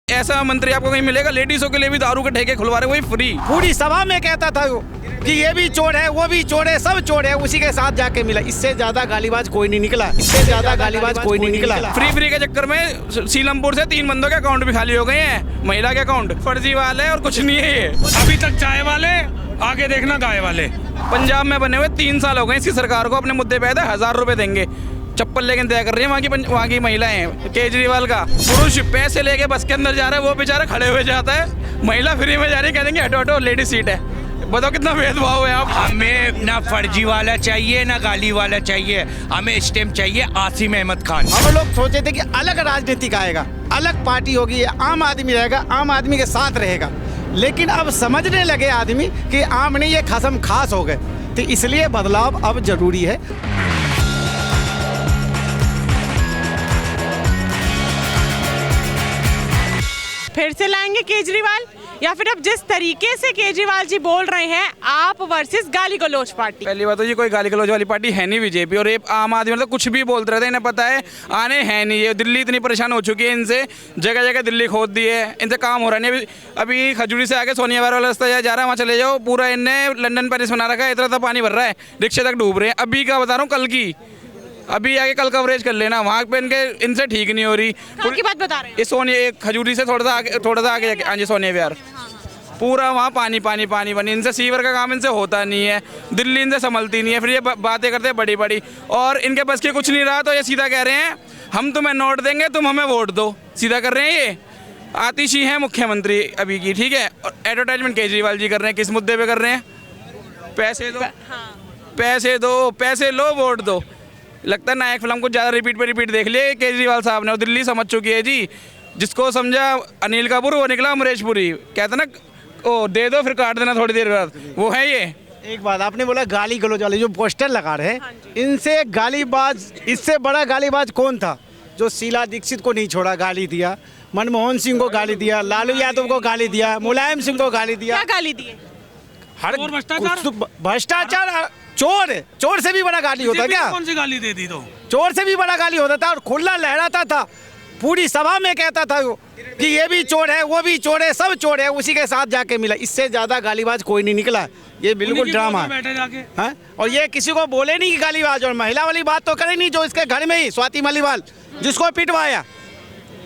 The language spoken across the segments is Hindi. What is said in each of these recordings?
ऐसा मंत्री आपको कहीं मिलेगा? लेडीजों के लिए भी दारू के ठेके खुलवा रहे, वही फ्री। पूरी सभा में कहता था वो कि ये भी चोर है, वो भी चोर है, सब चोर है, उसी के साथ जाके मिला। इससे ज्यादा गालीबाज कोई नहीं निकला, इससे ज्यादा गालीबाज कोई नहीं निकला। फ्री के चक्कर में सीलमपुर से 3 बंदों के अकाउंट भी खाली हो गए हैं, महिला के अकाउंट। फर्जी वाले और कुछ नहीं है ये। अभी तक चाय वाले, आगे देखना गाय वाले। पंजाब में बने हुए 3 साल हो गए इसकी सरकार को, अपने मुद्दे पे 1000 रुपए देंगे, चप्पल लेकिन तय कर रही है वहाँ की महिलाएं। केजरीवाल का पुरुष पैसे लेके बस के अंदर जा रहा है, वो बेचारा खड़े हुए जाता है, महिला फ्री में जा रही है, कह देंगे हटो हटो लेडीज सीट है। बताओ कितना भेदभाव है। आप हमें ना फर्जी वाला चाहिए ना गाली वाला चाहिए, हमें स्टेम चाहिए आसिम अहमद खान। हम लोग सोचे थे कि अलग राजनीतिक आएगा, अलग पार्टी होगी, आम आदमी रहेगा, आम आदमी के साथ रहेगा। लेकिन अब समझने लगे आदमी कि आम नहीं, ये खसम खास हो गए, तो इसलिए बदलाव अब जरूरी है। फिर से लाएंगे केजरीवाल, या फिर अब जिस तरीके से केजरीवाल जी बोल रहे हैं, आप वर्सेस गाली गलौज पार्टी? पहली बात तो ये कोई गाली गलौज वाली पार्टी है नहीं बीजेपी, और ये आम आदमी मतलब कुछ भी बोलते रहते हैं, इन्हें पता है आने है नहीं। ये दिल्ली इतनी परेशान हो चुकी है इनसे, जगह जगह दिल्ली खोद दी है, इनसे काम हो रहा नहीं। अभी खजूरी से आगे सोनिया वाला रास्ता जा रहा है, वहाँ चले जाओ, पूरा इनने लंदन पेरिस बना रखा है, इतना तो पानी भर रहा है, रिक्शे तक डूब रहे हैं। अभी का बता रहा हूँ, कल की, अभी आगे कल कवरेज कर लेना, वहाँ पे इनसे ठीक नहीं हो रही। की बात बता रहे हैं? ये सोनिया खजूरी से थोड़ा सा आगे हाँ जी, सोनिया विहार, पूरा वहाँ पानी पानी पानी पानी। इनसे सीवर का काम इनसे होता नहीं है, दिल्ली इनसे संभलती नहीं है, फिर ये बातें करते हैं बड़ी बड़ी, और इनके बस की कुछ नहीं रहा तो ये सीधा कह रहे हैं हम तुम्हें नोट देंगे, तुम हमें वोट दो। सीधा कर रहे हैं ये। आतिशी है मुख्यमंत्री अभी की, ठीक है, और एडवर्टाइजमेंट केजरीवाल जी कर रहे हैं। किस मुद्दे पे कर रहे हैं? पैसे दो, पैसे दो, पैसे लो, वोट दो। लगता है नायक फिल्म को ज़्यादा रिपीट पे रिपीट देख लिए केजरीवाल साहब ने, और दिल्ली समझ चुकी है जी। जिसको समझा अनिल कपूर, वो निकला अमरीश पुरी। कहते ना ओ दे दो फिर काट देना थोड़ी देर बाद, वो है ये। एक बात आपने बोला गाली गलौज वाले जो पोस्टर लगा रहे हैं, इनसे गालीबाज, इससे बड़ा गालीबाज कौन था? जो शीला दीक्षित को नहीं छोड़ा, गाली दिया, मनमोहन सिंह को गाली दिया, लालू यादव को गाली दिया, मुलायम सिंह को गाली दिया। क्या गाली दिए? हर भ्रष्टाचार, चोर से भी बड़ा गाली होता है क्या? कौन सी गाली दे दी? तो चोर से भी बड़ा गाली होता था, और खुला लहराता था, पूरी सभा में कहता था वो कि ये भी चोर है, वो भी चोर है, सब चोर है, उसी के साथ जाके मिला। इससे ज्यादा गालीबाज कोई नहीं निकला। ये बिल्कुल ड्रामा है। और ये किसी को बोले नहीं कि गालीबाज, और महिला वाली बात तो करे नहीं, जो इसके घर में ही स्वाति मलिवाल जिसको पिटवाया,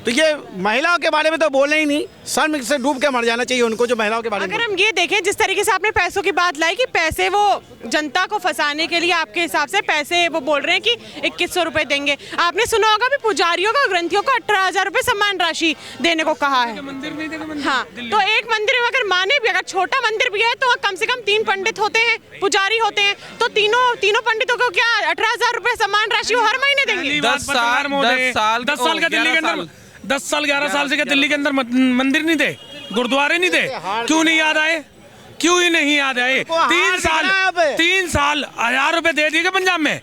तो ये महिलाओं के बारे में तो बोले ही नहीं। शर्म से डूब के मर जाना चाहिए उनको जो महिलाओं के बारे में। अगर हम ये देखें, जिस तरीके से आपने पैसों की बात लाई कि पैसे वो जनता को फंसाने के लिए आपके हिसाब से पैसे वो बोल रहे हैं कि 2100 रुपए देंगे। आपने सुना होगा भी पुजारियों का, ग्रंथियों को 18,000 रुपए सम्मान राशि देने को कहा है। हाँ, तो एक मंदिर में अगर माने भी, अगर छोटा मंदिर भी है, तो कम से कम 3 पंडित होते हैं, पुजारी होते हैं, तो तीनों पंडितों को क्या 18,000 रुपए सम्मान राशि वो हर महीने देंगे? 10 साल का दिल्ली के अंदर, 10 साल 11 साल से क्या दिल्ली के अंदर मंदिर नहीं थे, गुरुद्वारे नहीं थे? क्यों नहीं याद आए? क्यों ही नहीं याद आए? 3 साल 1000 रुपए दे दिए क्या पंजाब में?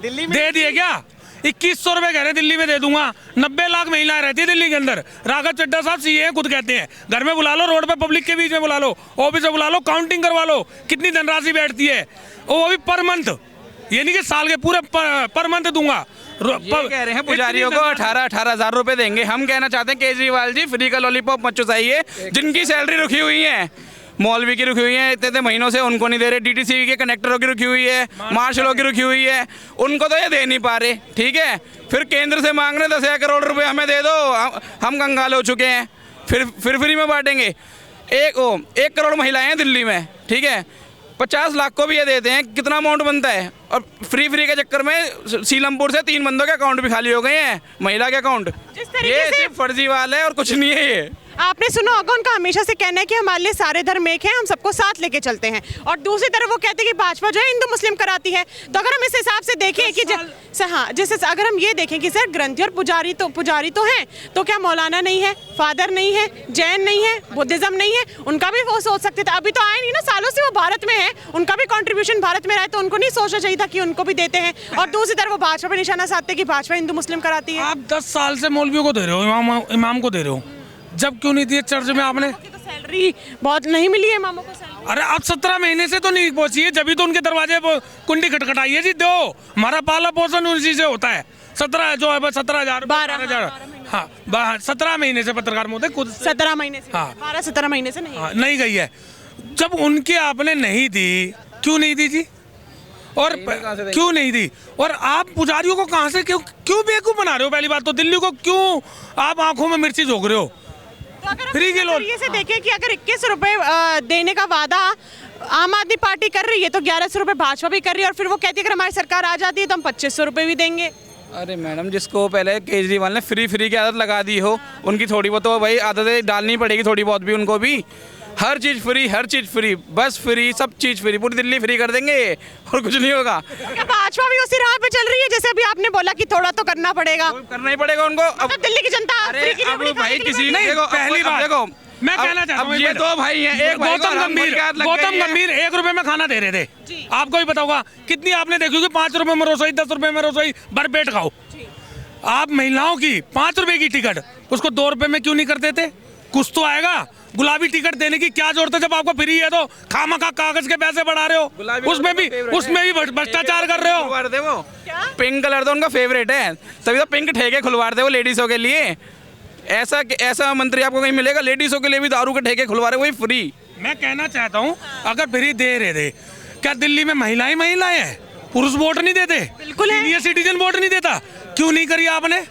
दिल्ली में दे दिए क्या? 2100 रुपए कह रहे दिल्ली में दे दूंगा। 90 लाख महिलाएं रहती है दिल्ली के अंदर। राघव चड्ढा साहब सीए हैं, खुद कहते हैं घर में बुला लो, रोड पे पब्लिक के बीच में बुला लो, ऑफिस में बुला लो, काउंटिंग करवा लो कितनी धनराशि बैठती है, वो भी पर मंथ, ये नहीं कि साल के पूरे पर मंथ दूंगा। ये कह रहे हैं पुजारियों को 18,000 रुपए देंगे। हम कहना चाहते हैं केजरीवाल जी, फ्री का लॉलीपॉप मत चुसाइए। जिनकी सैलरी रुकी हुई है, मौलवी की रुकी हुई है इतने महीनों से, उनको नहीं दे रहे। डीटीसी के कनेक्टरों की रुकी हुई है, मार्शलों की रुकी हुई है, उनको तो ये दे नहीं पा रहे, ठीक है। फिर केंद्र से मांग रहे 10,000 करोड़ रुपए हमें दे दो, हम कंगाल हो चुके हैं। फिर फ्री में बांटेंगे। 1 करोड़ महिलाएं हैं दिल्ली में, ठीक है, 50 लाख को भी ये देते हैं, कितना अमाउंट बनता है? और फ्री के चक्कर में सीलमपुर से 3 बंदों के अकाउंट भी खाली हो गए हैं, महिला के अकाउंट। ये सिर्फ फर्जीवाल है और कुछ नहीं है ये। आपने सुना होगा उनका हमेशा से कहना है कि हमारे लिए सारे धर्म एक हैं, हम सबको साथ लेके चलते हैं। और दूसरी तरफ वो कहते हैं कि भाजपा जो है हिंदू मुस्लिम कराती है। तो अगर हम इस हिसाब से देखें कि हाँ, जैसे अगर हम ये देखें कि सर ग्रंथी और पुजारी तो हैं, तो क्या मौलाना नहीं है, फादर नहीं है, जैन नहीं है, बुद्धिज्म नहीं है? उनका भी वो सोच सकते थे। अभी तो आए नहीं ना, सालों से वो भारत में है, उनका भी कंट्रीब्यूशन भारत में रहा है, तो उनको नहीं सोचना चाहिए था कि उनको भी देते हैं। और दूसरी तरफ वो भाजपा पे निशाना साधते कि भाजपा हिंदू मुस्लिम कराती है। आप 10 साल से मौलवियों को दे रहे हो, इमाम को दे रहे हो, जब क्यों नहीं दिए चर्च में आपने? तो सैलरी बहुत नहीं मिली है इमामों को सैलरी। अरे अब 17 महीने से तो नहीं पहुंची है, जब भी तो उनके दरवाजे पर कुंडी खटखटाइए जी, दो। हमारा पाला पोषण उसी से होता है। 17 जो है 17,000 12,000। हाँ 17 महीने से पत्रकार महोदय खुद 17 महीने से, हाँ। 12-17 महीने से नहीं। हाँ, नहीं गई है। जब उनके आपने नहीं दी, क्यों नहीं दी जी? और क्यों नहीं दी? और आप पुजारियों को कहाँ से क्यों बेवकूफ बना रहे हो? पहली बात तो दिल्ली को क्यों आप आंखों में मिर्ची झोंक रहे हो? तो अगर फ्री के लोग ये से देखें कि अगर 21 रुपए देने का वादा आम आदमी पार्टी कर रही है तो 1100 रुपए भाजपा भी कर रही है, और फिर वो कहती है अगर हमारी सरकार आ जाती है तो हम 2500 रुपए भी देंगे। अरे मैडम, जिसको पहले केजरीवाल ने फ्री की आदत लगा दी हो, उनकी थोड़ी बहुत तो भाई आदतें डालनी पड़ेगी, थोड़ी बहुत भी उनको भी। हर चीज़ फ्री, बस फ्री, सब चीज़ फ्री, पूरी दिल्ली फ्री कर देंगे और कुछ नहीं होगा। क्या भाजपा भी उसी राह पे चल रही है? जैसे अभी आपने बोला कि थोड़ा तो करना पड़ेगा, करना ही पड़ेगा उनको। अब दिल्ली की जनता अरे अब भाई किसी नहीं, देखो, पहली बात देखो मैं कहना चाहता हूँ, ये दो भाई हैं, एक भाई को गौतम गंभीर 1 रुपए में खाना दे रहे थे। आपको ही पता होगा कितनी आपने देखी होगी, 5 रुपए में रसोई, 10 रुपए में रसोई, भरपेट खाओ। आप महिलाओं की 5 रुपए की टिकट उसको 2 रुपए में क्यों नहीं करते थे? कुछ तो आएगा। गुलाबी टिकट देने की क्या जरूरत है जब आपको फ्री है? तो खामखा कागज के पैसे बढ़ा रहे हो, उसमें भी भ्रष्टाचार कर रहे हो। पिंक कलर तो उनका फेवरेट है, तभी तो पिंक ठेके खुलवा रहे हो लेडीजों के लिए। ऐसा मंत्री आपको कहीं मिलेगा? लेडीजों के लिए भी दारू के ठेके खुलवा रहे हो, वही फ्री। मैं कहना चाहता हूँ, अगर फ्री दे रहे थे, क्या दिल्ली में महिलाएं हैं? पुरुष वोट नहीं देते? बिल्कुल है। सीनियर सिटीजन वोट नहीं देता? क्यों नहीं करी आपने?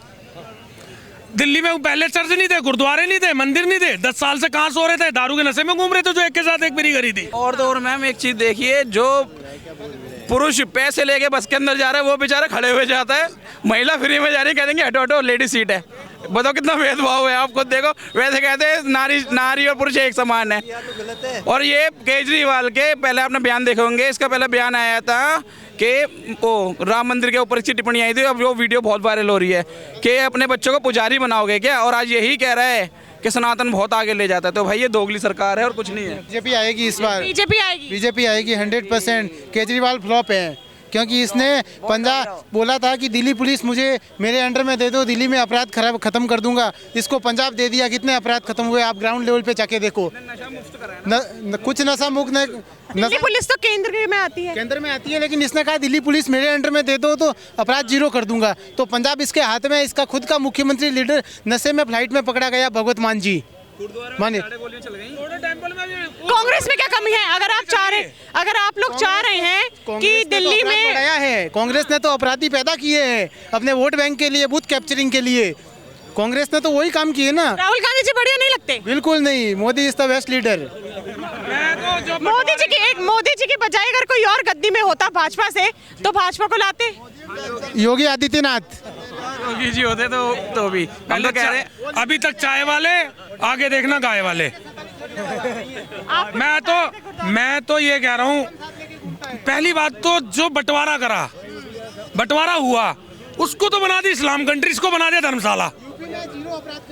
दिल्ली में पहले चर्च नहीं थे, गुरुद्वारे नहीं थे, मंदिर नहीं थे। 10 साल से कहाँ सो रहे थे? दारू के नशे में घूम रहे थे जो एक के साथ एक फ्री करी थी। और तो और मैम एक चीज देखिए, जो पुरुष पैसे लेके बस के अंदर जा रहा है वो बेचारा खड़े हुए जाता है, महिला फ्री में जा रही है, कह देंगे हटो हटो लेडी सीट है। बताओ कितना भेदभाव है, आप खुद देखो। वैसे कहते हैं नारी और पुरुष एक समान है। और ये केजरीवाल के पहले आपने बयान देखे होंगे, इसका पहले बयान आया था कि राम मंदिर के ऊपर इसकी टिप्पणी आई थी, अब वो वीडियो बहुत वायरल हो रही है कि अपने बच्चों को पुजारी बनाओगे क्या, और आज यही कह रहा है कि सनातन बहुत आगे ले जाता है। तो भाई ये दोगली सरकार है और कुछ नहीं है। बीजेपी आएगी इस बार, बीजेपी आएगी 100%। केजरीवाल फ्लॉप है क्योंकि इसने पंजाब बोला था कि दिल्ली पुलिस मुझे मेरे अंडर में दे दो, दिल्ली में अपराध खत्म कर दूंगा। इसको पंजाब दे दिया, कितने अपराध खत्म हुए आप ग्राउंड लेवल पे जाके देखो। कुछ नशा मुक्त दिल्ली पुलिस तो केंद्र में आती है, लेकिन इसने कहा दिल्ली पुलिस मेरे अंडर में दे दो तो अपराध 0 कर दूंगा। तो पंजाब इसके हाथ में, इसका खुद का मुख्यमंत्री लीडर नशे में फ्लाइट में पकड़ा गया, भगवत मान जी। माने कांग्रेस में क्या कमी है? अगर आप लोग चाह रहे हैं कि दिल्ली में बढ़ाया है, कांग्रेस ने तो अपराधी पैदा किए हैं अपने वोट बैंक के लिए, बूथ कैप्चरिंग के लिए। कांग्रेस ने तो वही काम किए ना। राहुल गांधी जी बढ़िया नहीं लगते? बिल्कुल नहीं, Modi is the best leader. Modi ji की बजाय अगर कोई और गद्दी में होता भाजपा से तो भाजपा को लाते योगी आदित्यनाथ। योगी जी होते तो भी हम तो कह रहे हैं। अभी तक चाय वाले, आगे देखना गाय वाले। मैं तो ये कह रहा हूँ, पहली बात तो जो बंटवारा हुआ उसको तो बना दी इस्लाम कंट्री, इसको बना दिया धर्मशाला।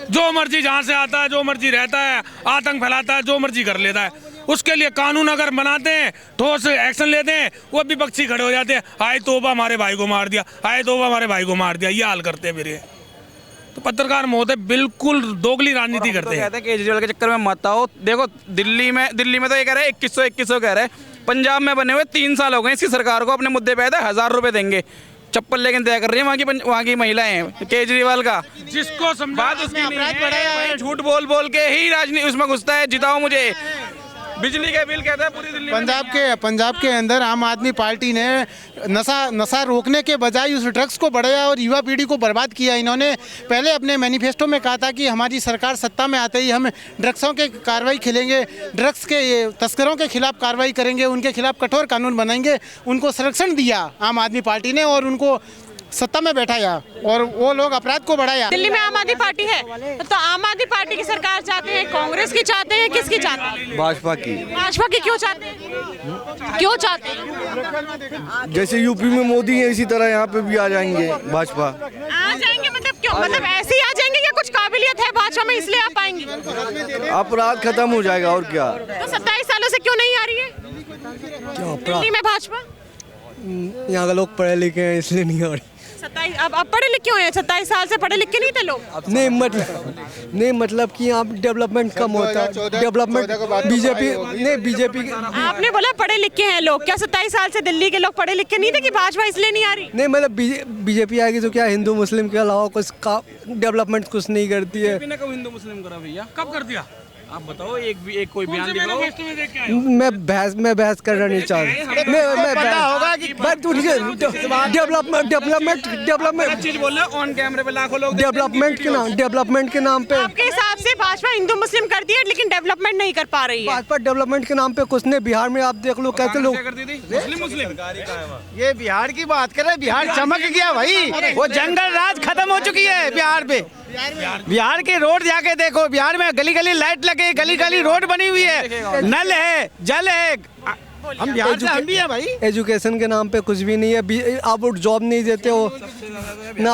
जो मर्जी जहाँ से आता है, जो मर्जी रहता है, आतंक फैलाता है, जो मर्जी कर लेता है। उसके लिए कानून अगर बनाते हैं, ठोस एक्शन लेते हैं, वो विपक्षी खड़े हो जाते हैं, आए तोबा हमारे भाई को मार दिया, आए तोबा हमारे भाई को मार दिया, ये हाल करते हैं फिर ये। तो पत्रकार महोदय बिल्कुल दोगली राजनीति करते हैं। कहते हैं केजरीवाल के चक्कर में मत आओ। देखो दिल्ली में तो ये कह रहे हैं 2100 कह रहे हैं। पंजाब में बने हुए 3 साल हो गए इसकी सरकार को, अपने मुद्दे पे आए थे 1000 रुपए देंगे, चप्पल लेकिन तय कर रही है वहाँ की महिलाएं केजरीवाल का। जिसको बात उसकी नहीं है, झूठ बोल के ही राजनीति उसमें घुसता है, जिताओ मुझे। बिजली के बिल कहता है पूरी दिल्ली पंजाब के अंदर आम आदमी पार्टी ने नशा रोकने के बजाय उस ड्रग्स को बढ़ाया और युवा पीढ़ी को बर्बाद किया। इन्होंने पहले अपने मैनिफेस्टो में कहा था कि हमारी सरकार सत्ता में आते ही हम ड्रग्सों के कार्रवाई खेलेंगे, ड्रग्स के तस्करों के खिलाफ कार्रवाई करेंगे, उनके खिलाफ कठोर कानून बनाएंगे। उनको संरक्षण दिया आम आदमी पार्टी ने और उनको सत्ता में बैठाया और वो लोग अपराध को बढ़ाया। दिल्ली में आम आदमी पार्टी है, तो आम आदमी पार्टी की सरकार चाहते हैं, कांग्रेस की चाहते हैं, किसकी चाहते हैं? भाजपा की। भाजपा की क्यों चाहते हैं? क्यों चाहते हैं? जैसे यूपी में मोदी है, इसी तरह यहाँ पे भी आ जाएंगे भाजपा। आ जाएंगे मतलब क्यों? मतलब ऐसे ही आ जाएंगे या कुछ काबिलियत है भाजपा में इसलिए आ पाएंगे? अपराध खत्म हो जाएगा और क्या। तो 27 सालों से क्यों नहीं आ रही है दिल्ली में भाजपा? यहाँ का लोग पढ़े लिखे हैं इसलिए नहीं आ रही। 27 अब पढ़े लिखे हुए हैं, 27 साल से पढ़े लिखे नहीं थे लोग। नहीं मतलब कि यहाँ डेवलपमेंट कम होता है, डेवलपमेंट बीजेपी आपने बोला पढ़े लिखे हैं लोग, क्या 27 साल से दिल्ली के लोग पढ़े लिखे नहीं थे कि भाजपा इसलिए नहीं आ रही? नहीं मतलब बीजेपी आएगी तो क्या हिंदू मुस्लिम के अलावा कुछ डेवलपमेंट कुछ नहीं करती है। हिंदू मुस्लिम करा भैया, कब कर दिया? आप बताओ, एक कोई बयान दिखाओ। मैनिफेस्टो में देख के आए हो? मैं बहस करना नहीं चाहता। मैं पता होगा कि डेवलपमेंट चीज बोल रहे हो ऑन कैमरे पे, लाखों लोग डेवलपमेंट के नाम पे आपके हिसाब से भाजपा हिंदू मुस्लिम कर दिया लेकिन डेवलपमेंट नहीं कर पा रही है। भाजपा डेवलपमेंट के नाम पे कुछ नहीं। बिहार में आप देख लो कैसे लोग करती थी मुस्लिम। ये बिहार की बात करें, बिहार चमक गया भाई, वो जंगल राज खत्म हो चुकी है बिहार पे। बिहार के रोड जाके देखो, बिहार में गली गली लाइट लगे, गली गली रोड बनी हुई है, नल है, जल है। हम बिहार से हम भी हैं भाई। एजुकेशन के नाम पे कुछ भी नहीं है। आप जॉब नहीं देते हो ना,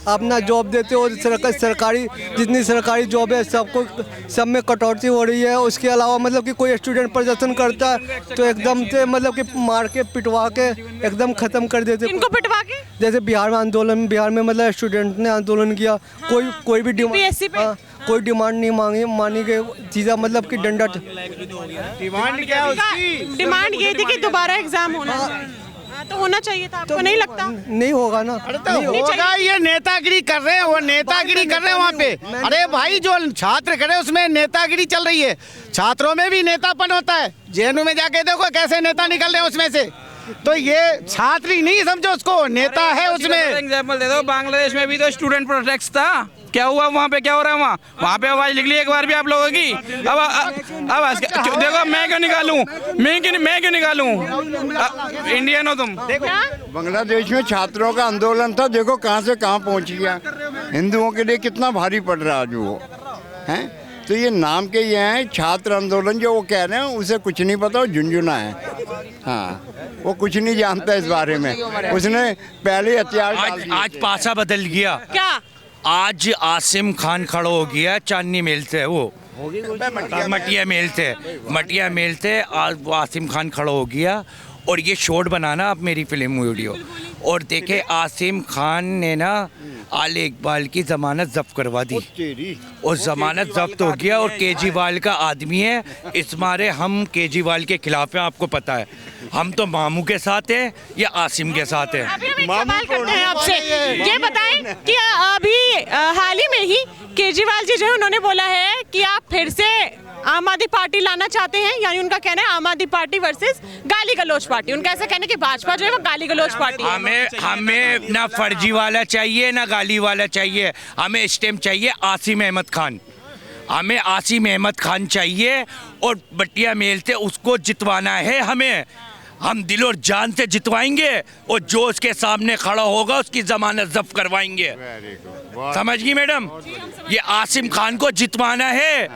आप ना जॉब देते हो। सरकारी जितनी सरकारी जॉब है सब में कटौती हो रही है। उसके अलावा मतलब कि कोई स्टूडेंट प्रदर्शन करता है तो एकदम से मतलब कि मार के पिटवा के एकदम ख़त्म कर देते। इनको पिटवा के, जैसे बिहार में मतलब स्टूडेंट ने आंदोलन किया, कोई भी कोई डिमांड नहीं मानी गई, सीधा मतलब कि डंडा। डिमांड क्या है उसकी? डिमांड ये थी कि दोबारा एग्जाम होना चाहिए। तो होना चाहिए था, आपको नहीं लगता? नहीं होगा ना। तो होगा, ये नेतागिरी कर रहे हैं, वो नेतागिरी कर रहे हैं वहाँ पे। अरे भाई जो छात्र करे उसमें नेतागिरी चल रही है, छात्रों में भी नेतापन होता है। जेएनयू में जाके देखो कैसे नेता निकल रहे हैं उसमें से। तो ये छात्र ही नहीं समझो उसको, नेता है उसमें। एग्जाम्पल दे दो, बांग्लादेश में भी तो स्टूडेंट प्रोटेस्ट था, क्या हुआ वहाँ पे, क्या हो रहा है वहाँ पे आवाज निकली एक बार भी आप लोगों की? अब देखो, मैं क्यों निकालूं? इंडियन हो तुम? बांग्लादेश में छात्रों का आंदोलन था, देखो कहाँ से कहाँ पहुँच गया। हिंदुओं के लिए कितना भारी पड़ रहा है जो है। तो ये नाम के ये हैं छात्र आंदोलन, जो वो कह रहे हैं उसे कुछ नहीं पता, वो झुंझुना है। हाँ, वो कुछ नहीं जानता इस बारे में। उसने पहले हथियार आज पासा बदल गया। क्या? आज आसिम खान खड़ा हो गया चांदनी मेल से, वो मटिया मेल थे। आज वो आसिम खान खड़ा हो गया। और ये शॉर्ट बनाना आप मेरी फिल्म वीडियो, और देखे आसिम खान ने ना आले इकबाल की जमानत जब्त करवा दी, और जमानत जब्त हो गया। और केजरीवाल का आदमी है, इस मारे हम केजरीवाल के खिलाफ हैं। आपको पता है हम तो मामू के साथ हैं या आसिम के साथ हैं। अभी हम एक सवाल करते हैं आपसे, ये बताएं कि अभी हाल ही में ही केजरीवाल जी जो है उन्होंने बोला है कि आप फिर से आम आदमी पार्टी लाना चाहते हैं, यानी उनका कहना है आम आदमी पार्टी वर्सेस गाली गलौज पार्टी। उनका ऐसा कहना है कि भाजपा जो है वो गाली गलौज पार्टी है। हमें ना फर्जी वाला चाहिए ना गाली वाला चाहिए, हमें स्टेम चाहिए आसिम अहमद खान। हमें आसिम अहमद खान चाहिए, और बटिया मेल से उसको जितवाना है हमें। हम दिल और जान से जितवाएंगे, और जो उसके सामने खड़ा होगा उसकी जमानत जब्त करवाएंगे। समझ गई मैडम? ये आसिम खान को जितवाना है,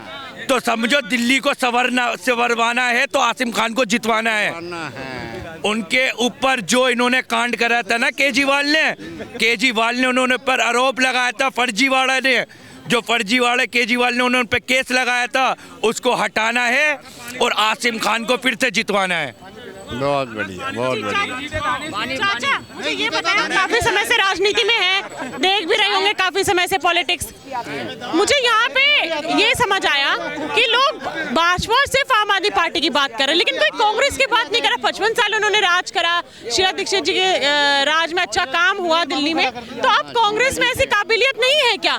तो समझो दिल्ली को संवरवाना है तो आसिम खान को जितवाना है। उनके ऊपर जो इन्होंने कांड करा था ना केजरीवाल ने उन्होंने पर आरोप लगाया था, फर्जीवाड़ा ने, जो फर्जीवाड़ा केजरीवाल ने उन्होंने पे केस लगाया था, उसको हटाना है और आसिम खान को फिर से जितवाना है। बहुत बढ़िया, बहुत बढ़िया। चाचा मुझे ये बताएं, काफी समय से राजनीति में है, देख भी रहे होंगे काफी समय से पॉलिटिक्स। मुझे यहाँ पे ये समझ आया कि लोग भाजपा और सिर्फ आम आदमी पार्टी की बात कर रहे हैं, लेकिन कोई कांग्रेस की बात नहीं कर रहा। 55 साल उन्होंने राज करा, शीला दीक्षित जी के राज में अच्छा काम हुआ दिल्ली में, तो अब कांग्रेस में ऐसी काबिलियत नहीं है क्या?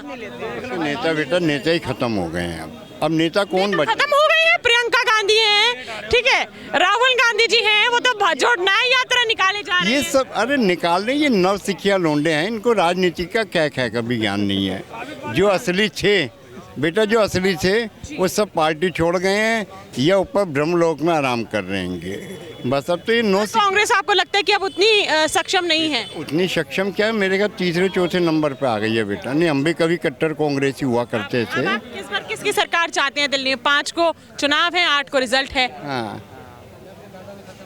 नेता बेटा नेता ही खत्म हो गए हैं। अब नेता कौन बचे? खत्म हो गए हैं। प्रियंका गांधी हैं, ठीक है, राहुल गांधी जी हैं, वो तो जो नई यात्रा निकाले जा रहे हैं। ये सब अरे निकाल रहे, ये नव सिखिया लोंडे हैं, इनको राजनीति का क्या का भी ज्ञान नहीं है। जो असली थे बेटा, जो असली थे वो सब पार्टी छोड़ गए हैं या ऊपर ब्रह्मलोक में आराम कर रहे हैं। बस अब तो ये कांग्रेस आपको लगता है कि अब उतनी सक्षम नहीं है? उतनी सक्षम क्या है, मेरे ख्याल तीसरे चौथे नंबर पे आ गई है बेटा। नहीं, हम भी कभी कट्टर कांग्रेसी हुआ करते थे। इस बार किसकी सरकार चाहते हैं दिल्ली में? 5 को चुनाव है, 8 को रिजल्ट है। हाँ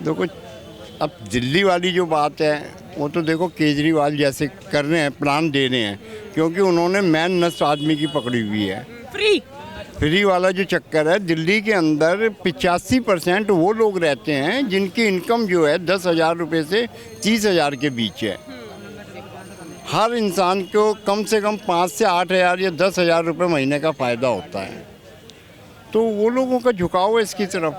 देखो, अब दिल्ली वाली जो बात है वो तो देखो केजरीवाल जैसे कर रहे हैं, प्लान दे रहे हैं, क्योंकि उन्होंने मैन नस आदमी की पकड़ी हुई है। फ्री वाला जो चक्कर है, दिल्ली के अंदर 85% वो लोग रहते हैं जिनकी इनकम जो है 10,000 रुपये से 30,000 के बीच है। हर इंसान को कम से कम 5 से 8 हज़ार या 10 हज़ार रुपये महीने का फ़ायदा होता है, तो वो लोगों का झुकाव है इसकी तरफ।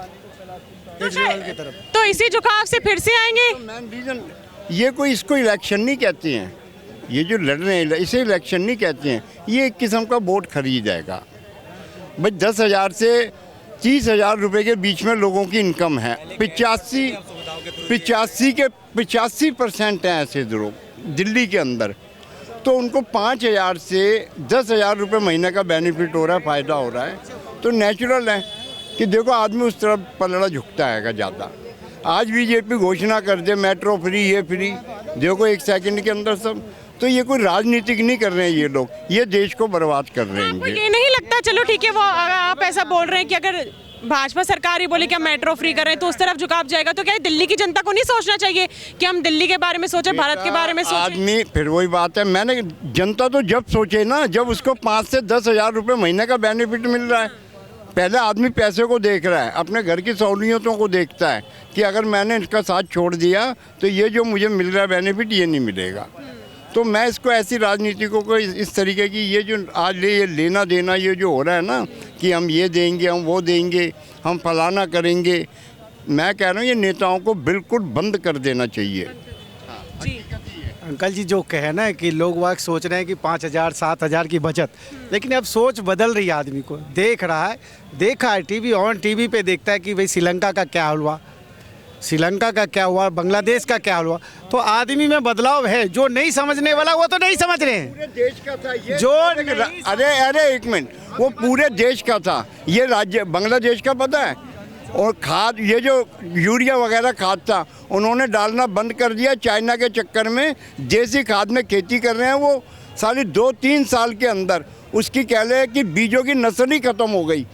तो इसी झुकाव से फिर से आएंगे। मेन रीज़न ये कोई इसको इलेक्शन नहीं कहते हैं, ये जो लड़ रहे हैं इसे इलेक्शन नहीं कहते हैं, ये एक किस्म का वोट खरीद जाएगा। भाई 10 हज़ार से 30 हज़ार रुपये के बीच में लोगों की इनकम है, 85% हैं ऐसे लोग दिल्ली के अंदर, तो उनको 5 हज़ार से 10 हज़ार रुपये महीने का बेनिफिट हो रहा है, फ़ायदा हो रहा है, तो नेचुरल है कि देखो आदमी उस तरफ पलड़ा झुकता है ज़्यादा। आज बीजेपी घोषणा कर दे मेट्रो फ्री, ये फ्री, देखो 1 सेकंड के अंदर सब, तो ये कोई राजनीतिक नहीं कर रहे हैं ये लोग, ये देश को बर्बाद कर रहे आपको हैं। ये नहीं लगता, चलो ठीक है वो आप ऐसा बोल रहे हैं कि अगर भाजपा सरकार ही बोले कि हम मेट्रो फ्री कर रहे हैं तो उस तरफ झुकाव जाएगा, तो क्या दिल्ली की जनता को नहीं सोचना चाहिए कि हम दिल्ली के बारे में सोचें, भारत के बारे में सोचें? आदमी फिर वही बात है, मैंने जनता तो जब सोचे ना जब उसको 5 से 10 हज़ार रुपये महीने का बेनिफिट मिल रहा है। पहले आदमी पैसे को देख रहा है, अपने घर की सहूलियतों को देखता है कि अगर मैंने इसका साथ छोड़ दिया तो ये जो मुझे मिल रहा है बेनिफिट ये नहीं मिलेगा। तो मैं इसको ऐसी राजनीतिकों को इस तरीके की ये जो आज ये लेना देना ये जो हो रहा है ना कि हम ये देंगे, हम वो देंगे, हम फलाना करेंगे, मैं कह रहा हूँ ये नेताओं को बिल्कुल बंद कर देना चाहिए। अंकल जी जो कहे ना कि लोग वाक सोच रहे हैं कि 5 हज़ार 7 हज़ार की बचत, लेकिन अब सोच बदल रही है, आदमी को देख रहा है, देखा है टीवी पे देखता है कि भाई श्रीलंका का क्या हुआ, श्रीलंका का क्या हुआ, बांग्लादेश का क्या हुआ, तो आदमी में बदलाव है। जो नहीं समझने वाला वो तो नहीं समझ रहे हैं। पूरे देश का था ये जो अरे एक मिनट, वो पूरे देश का था, ये राज्य बांग्लादेश का पता है। और खाद, ये जो यूरिया वगैरह खाद था उन्होंने डालना बंद कर दिया चाइना के चक्कर में। देसी खाद में खेती कर रहे हैं वो, साली 2-3 साल के अंदर उसकी कह ले कि बीजों की नस्ल ही ख़त्म हो गई।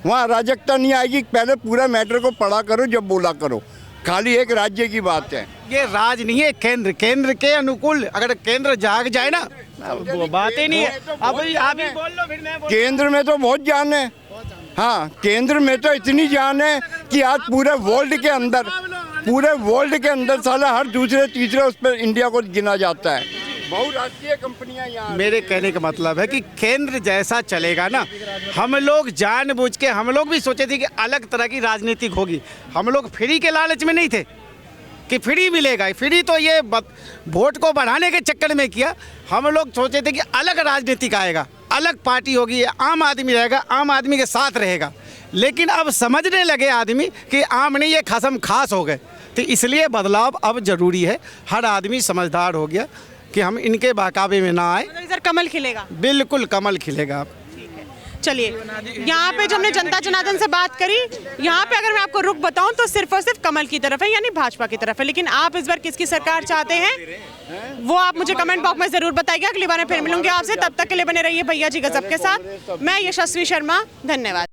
वहाँ अराजकता नहीं आएगी। पहले पूरा मैटर को पढ़ा करो जब बोला करो, खाली एक राज्य की बात है। ये राज नहीं है, केंद्र के अनुकूल। अगर केंद्र जाग जाए ना वो बात ही नहीं है। अब आप ही बोल लो फिर मैं बोल। केंद्र में तो बहुत जान है, हाँ केंद्र में तो इतनी जान है कि आज पूरे वर्ल्ड के अंदर साला हर दूसरे तीसरे उस पर इंडिया को गिना जाता है। बहुराष्ट्रीय कंपनियां यहाँ। मेरे कहने का मतलब है कि केंद्र जैसा चलेगा ना, हम लोग जानबूझ के, हम लोग भी सोचे थे कि अलग तरह की राजनीतिक होगी। हम लोग फ्री के लालच में नहीं थे कि फ्री मिलेगा, फ्री तो ये वोट को बढ़ाने के चक्कर में किया। हम लोग सोचे थे कि अलग राजनीतिक आएगा, अलग पार्टी होगी, आम आदमी रहेगा, आम आदमी के साथ रहेगा। लेकिन अब समझने लगे आदमी कि आम नहीं, ये खसम खास हो गए। तो इसलिए बदलाव अब ज़रूरी है। हर आदमी समझदार हो गया कि हम इनके बहकावे में ना आए। इधर कमल खिलेगा, बिल्कुल कमल खिलेगा। चलिए, यहाँ पे जो हमने जनता जनार्दन से बात करी, यहाँ पे अगर मैं आपको रुख बताऊं तो सिर्फ और सिर्फ कमल की तरफ है, यानी भाजपा की तरफ है। लेकिन आप इस बार किसकी सरकार चाहते हैं वो आप मुझे कमेंट बॉक्स में जरूर बताइएगा। अगली बार मैं फिर मिलूंगी आपसे, तब तक के लिए बने रहिए भैया जी गजब के साथ। मैं यशस्वी शर्मा, धन्यवाद।